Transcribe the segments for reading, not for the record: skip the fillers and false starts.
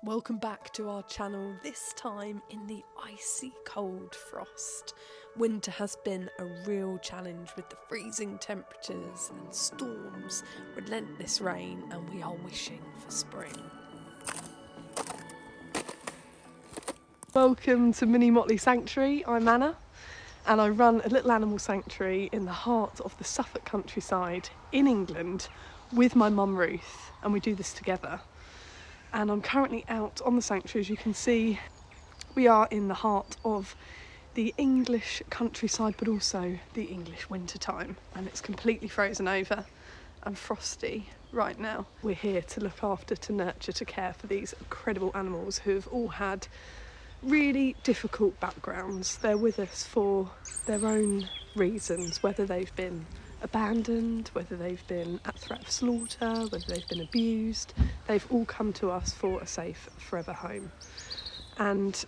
Welcome back to our channel, this time in the icy cold frost. Winter has been a real challenge with the freezing temperatures and storms, relentless rain, and we are wishing for spring. Welcome to Mini Motley Sanctuary. I'm Anna and I run a little animal sanctuary in the heart of the Suffolk countryside in England with my mum Ruth, and we do this together. And I'm currently out on the sanctuary. As you can see, we are in the heart of the English countryside, but also the English winter time, and it's completely frozen over and frosty right now. We're here to look after, to nurture, to care for these incredible animals who have all had really difficult backgrounds. They're with us for their own reasons, whether they've been abandoned, whether they've been at threat of slaughter, whether they've been abused. They've all come to us for a safe forever home. And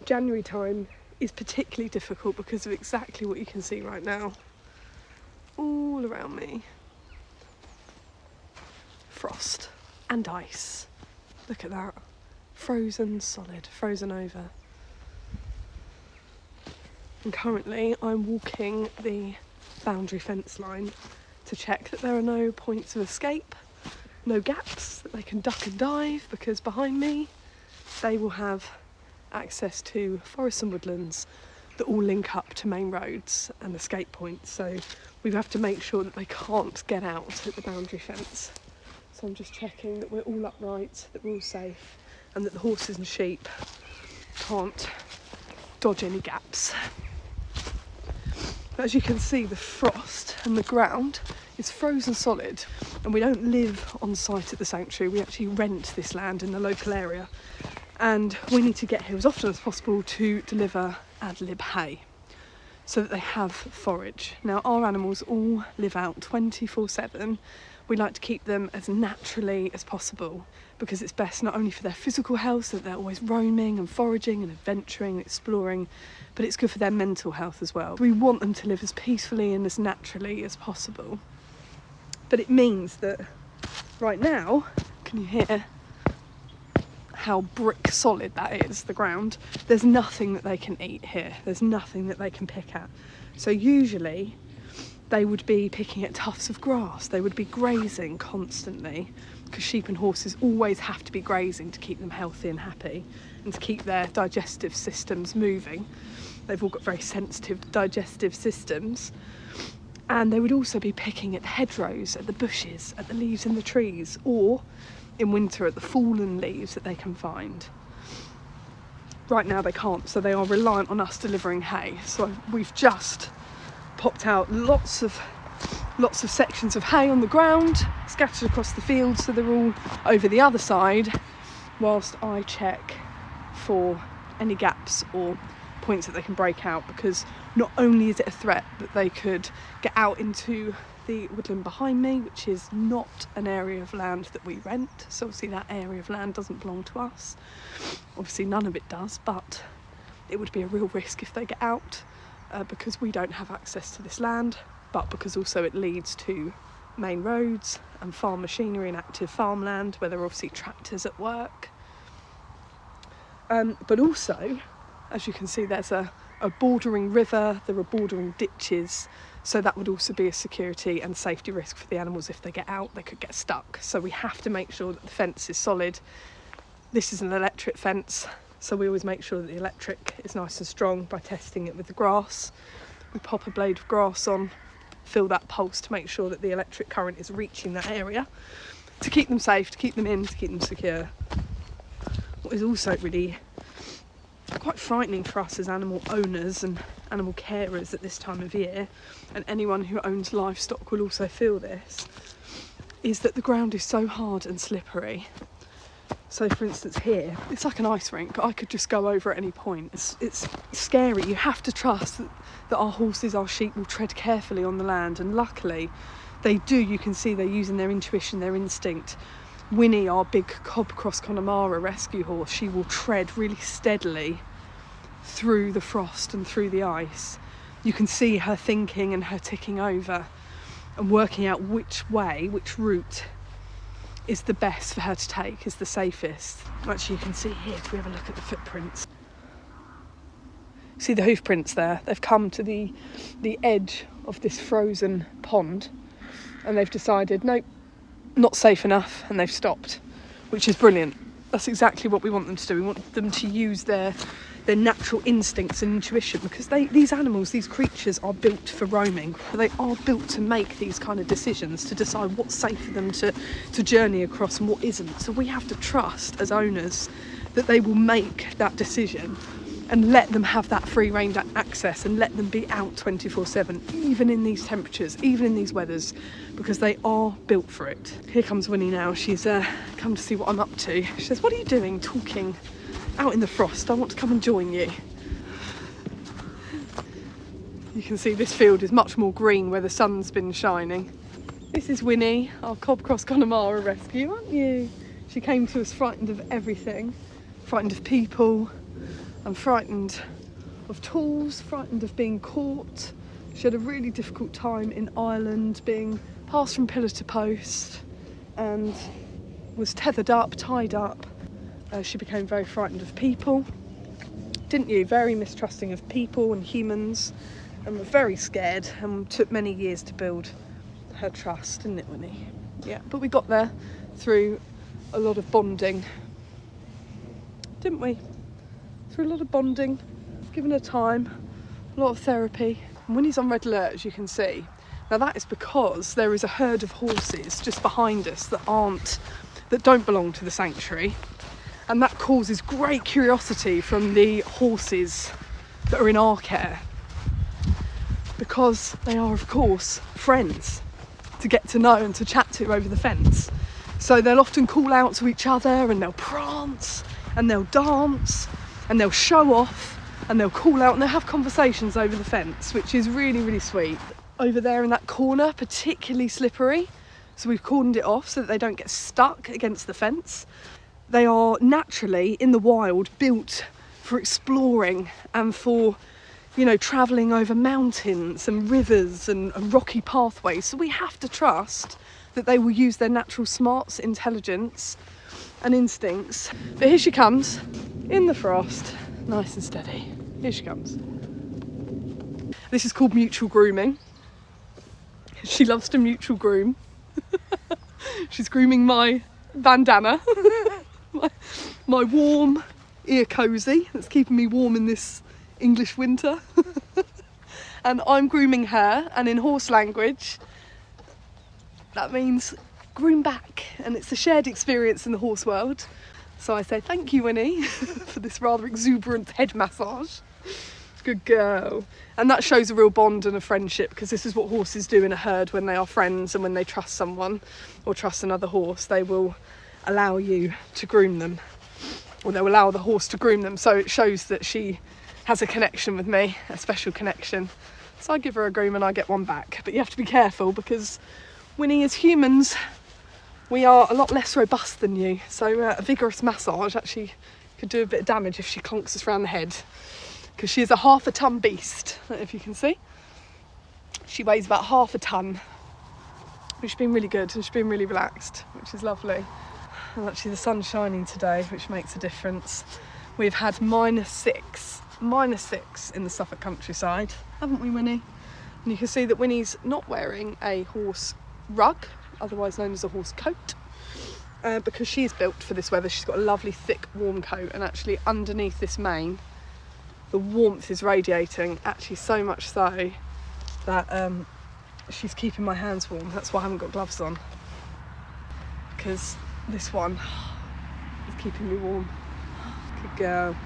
January time is particularly difficult because of exactly what you can see right now all around me. Frost and ice. Look at that. Frozen solid, frozen over. And currently I'm walking the boundary fence line to check that there are no points of escape, no gaps that they can duck and dive, because behind me they will have access to forests and woodlands that all link up to main roads and escape points, so we have to make sure that they can't get out at the boundary fence. So I'm just checking that we're all upright, that we're all safe, and that the horses and sheep can't dodge any gaps. As you can see, the frost and the ground is frozen solid, and we don't live on site at the sanctuary. We actually rent this land in the local area, and we need to get here as often as possible to deliver ad lib hay so that they have forage. Now, our animals all live out 24/7. We like to keep them as naturally as possible because it's best not only for their physical health, so that they're always roaming and foraging and adventuring and exploring, but it's good for their mental health as well. We want them to live as peacefully and as naturally as possible. But it means that right now, can you hear how brick solid that is, the ground? There's nothing that they can eat here. There's nothing that they can pick at. So usually they would be picking at tufts of grass. They would be grazing constantly, because sheep and horses always have to be grazing to keep them healthy and happy and to keep their digestive systems moving. They've all got very sensitive digestive systems. And they would also be picking at the hedgerows, at the bushes, at the leaves in the trees, or in winter at the fallen leaves that they can find. Right now they can't, so they are reliant on us delivering hay. So we've just popped out lots of sections of hay on the ground, scattered across the field, so they're all over the other side, whilst I check for any gaps or points that they can break out, because not only is it a threat that they could get out into the woodland behind me, which is not an area of land that we rent, so obviously that area of land doesn't belong to us. Obviously none of it does, but it would be a real risk if they get out, because we don't have access to this land, but because also it leads to main roads and farm machinery and active farmland where there are obviously tractors at work. But also, as you can see, there's a bordering river, there are bordering ditches, so that would also be a security and safety risk for the animals. If they get out, they could get stuck. So we have to make sure that the fence is solid. This is an electric fence, so we always make sure that the electric is nice and strong by testing it with the grass. We pop a blade of grass on, fill that pulse to make sure that the electric current is reaching that area, to keep them safe, to keep them in, to keep them secure. What is also really quite frightening for us as animal owners and animal carers at this time of year, and anyone who owns livestock will also feel this, is that the ground is so hard and slippery. So for instance here, it's like an ice rink. I could just go over at any point. It's scary. You have to trust that our horses, our sheep will tread carefully on the land, and luckily they do. You can see they're using their intuition, their instinct. Winnie, our big Cobb Cross Connemara rescue horse, she will tread really steadily through the frost and through the ice. You can see her thinking and her ticking over and working out which way, which route is the best for her to take, is the safest. Actually, you can see here, if we have a look at the footprints. See the hoof prints there? They've come to the edge of this frozen pond and they've decided, nope, not safe enough, and they've stopped, which is brilliant. That's exactly what we want them to do. We want them to use their natural instincts and intuition, because these animals, these creatures are built for roaming. They are built to make these kind of decisions, to decide what's safe for them to journey across and what isn't. So we have to trust as owners that they will make that decision and let them have that free range access and let them be out 24/7, even in these temperatures, even in these weathers, because they are built for it. Here comes Winnie now. She's come to see what I'm up to. She says, "What are you doing talking out in the frost? I want to come and join you." You can see this field is much more green where the sun's been shining. This is Winnie, our Cobcross Connemara rescue, aren't you? She came to us frightened of everything, frightened of people, and frightened of tools, frightened of being caught. She had a really difficult time in Ireland, being passed from pillar to post, and was tethered up, tied up. She became very frightened of people, didn't you? Very mistrusting of people and humans, and was very scared, and took many years to build her trust, didn't it, Winnie? Yeah, but we got there through a lot of bonding, didn't we? Through a lot of bonding, given her time, a lot of therapy. And Winnie's on red alert, as you can see. Now that is because there is a herd of horses just behind us that don't belong to the sanctuary. And that causes great curiosity from the horses that are in our care, because they are, of course, friends to get to know and to chat to over the fence. So they'll often call out to each other, and they'll prance and they'll dance and they'll show off and they'll call out and they'll have conversations over the fence, which is really, really sweet. Over there in that corner, particularly slippery, so we've cordoned it off so that they don't get stuck against the fence. They are naturally, in the wild, built for exploring and for, you know, travelling over mountains and rivers and rocky pathways. So we have to trust that they will use their natural smarts, intelligence and instincts. But here she comes, in the frost, nice and steady. Here she comes. This is called mutual grooming. She loves to mutual groom. She's grooming my bandana, my warm ear cosy that's keeping me warm in this English winter. And I'm grooming her, and in horse language that means groom back, and it's a shared experience in the horse world. So I say thank you, Winnie, for this rather exuberant head massage. Good girl. And that shows a real bond and a friendship, because this is what horses do in a herd when they are friends, and when they trust someone or trust another horse, they will allow you to groom them, or they'll allow the horse to groom them. So it shows that she has a connection with me, a special connection. So I give her a groom and I get one back. But you have to be careful, because Winnie, as humans, we are a lot less robust than you. So a vigorous massage actually could do a bit of damage if she clonks us around the head, because she is a half a ton beast, if you can see. She weighs about half a ton, which has been really good, and she's been really relaxed, which is lovely. And actually the sun's shining today, which makes a difference. We've had -6 in the Suffolk countryside, haven't we, Winnie? And you can see that Winnie's not wearing a horse rug, otherwise known as a horse coat, because she is built for this weather. She's got a lovely thick warm coat, and actually underneath this mane the warmth is radiating, actually so much so that she's keeping my hands warm. That's why I haven't got gloves on, because this one is keeping me warm. Good girl.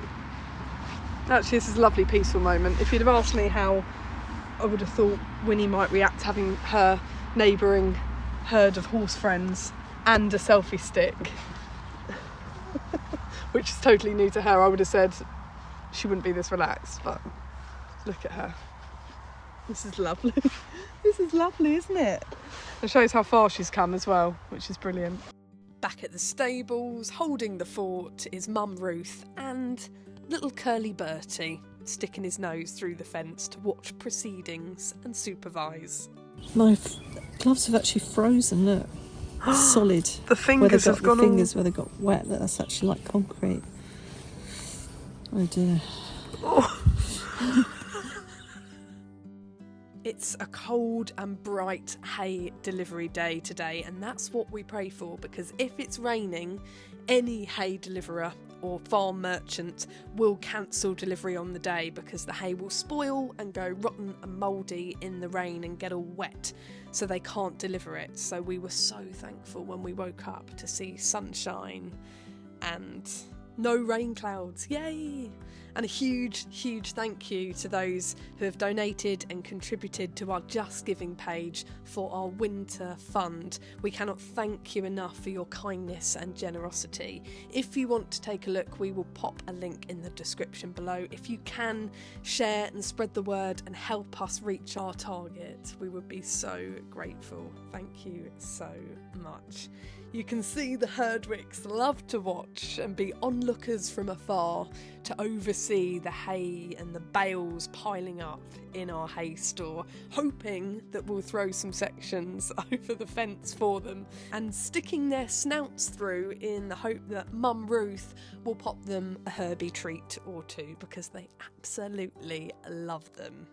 Actually, this is a lovely peaceful moment. If you'd have asked me how I would have thought Winnie might react having her neighbouring herd of horse friends and a selfie stick, which is totally new to her, I would have said she wouldn't be this relaxed. But look at her. This is lovely. This is lovely, isn't it? It shows how far she's come as well, which is brilliant. Back at the stables, holding the fort, is Mum Ruth and little curly Bertie, sticking his nose through the fence to watch proceedings and supervise. My gloves have actually frozen, look. solid. The fingers have gone the fingers where they got wet, that's actually like concrete. Oh dear. It's a cold and bright hay delivery day today, and that's what we pray for, because if it's raining, any hay deliverer or farm merchant will cancel delivery on the day because the hay will spoil and go rotten and mouldy in the rain and get all wet, so they can't deliver it. So we were so thankful when we woke up to see sunshine and no rain clouds. Yay! And a huge thank you to those who have donated and contributed to our Just Giving page for our winter fund. We cannot thank you enough for your kindness and generosity. If you want to take a look, we will pop a link in the description below. If you can, share and spread the word and help us reach our target, we would be so grateful. Thank you so much. You can see the Herdwicks love to watch and be onlookers from afar to oversee the hay and the bales piling up in our hay store, hoping that we'll throw some sections over the fence for them and sticking their snouts through in the hope that Mum Ruth will pop them a Herbie treat or two, because they absolutely love them.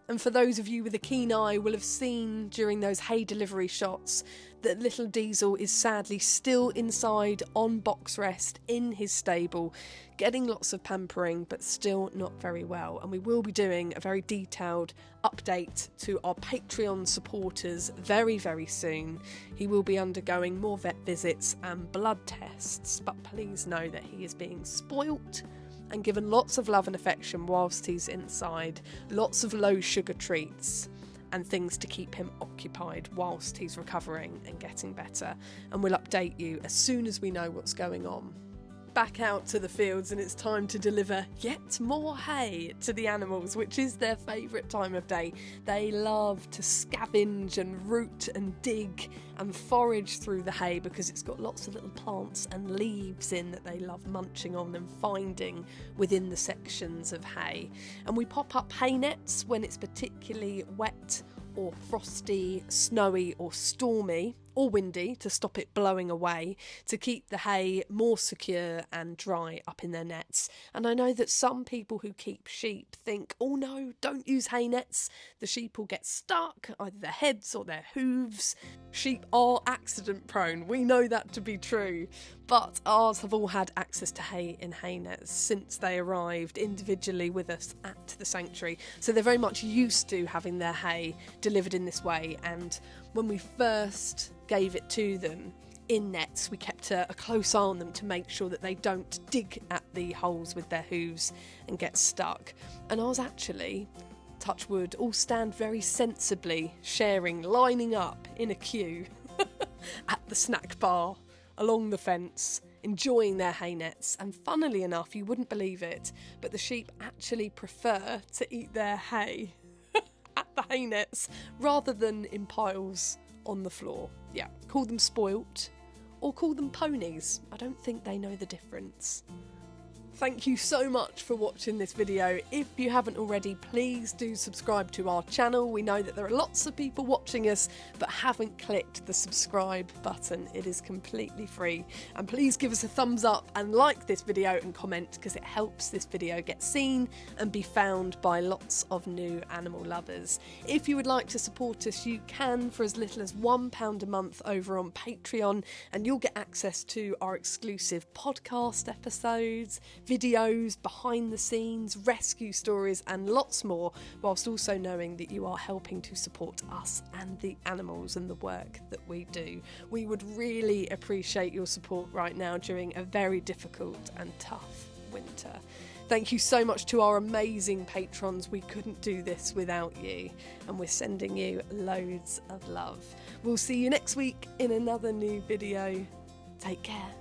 And for those of you with a keen eye will have seen during those hay delivery shots that little Diesel is sadly still inside on box rest in his stable, getting lots of pampering but still not very well. And we will be doing a very detailed update to our Patreon supporters very soon. He will be undergoing more vet visits and blood tests, but please know that he is being spoilt and given lots of love and affection whilst he's inside, lots of low sugar treats and things to keep him occupied whilst he's recovering and getting better. And we'll update you as soon as we know what's going on. Back out to the fields, and it's time to deliver yet more hay to the animals, which is their favourite time of day. They love to scavenge and root and dig and forage through the hay because it's got lots of little plants and leaves in that they love munching on and finding within the sections of hay. And we pop up hay nets when it's particularly wet or frosty, snowy or stormy or windy to stop it blowing away, to keep the hay more secure and dry up in their nets. And I know that some people who keep sheep think, oh no, don't use hay nets, the sheep will get stuck, either their heads or their hooves. Sheep are accident prone, we know that to be true, but ours have all had access to hay in hay nets since they arrived individually with us at the sanctuary, so they're very much used to having their hay delivered in this way. And when we first gave it to them in nets, we kept a close eye on them to make sure that they don't dig at the holes with their hooves and get stuck. And ours actually, touch wood, all stand very sensibly, sharing, lining up in a queue at the snack bar along the fence, enjoying their hay nets. And funnily enough, you wouldn't believe it, but the sheep actually prefer to eat their hay at the hay nets rather than in piles on the floor. Yeah, call them spoilt or call them ponies. I don't think they know the difference. Thank you so much for watching this video. If you haven't already, please do subscribe to our channel. We know that there are lots of people watching us but haven't clicked the subscribe button. It is completely free. And please give us a thumbs up and like this video and comment, because it helps this video get seen and be found by lots of new animal lovers. If you would like to support us, you can for as little as £1 a month over on Patreon, and you'll get access to our exclusive podcast episodes, videos, behind the scenes, rescue stories and lots more, whilst also knowing that you are helping to support us and the animals and the work that we do. We would really appreciate your support right now during a very difficult and tough winter. Thank you so much to our amazing patrons. We couldn't do this without you, and we're sending you loads of love. We'll see you next week in another new video. Take care.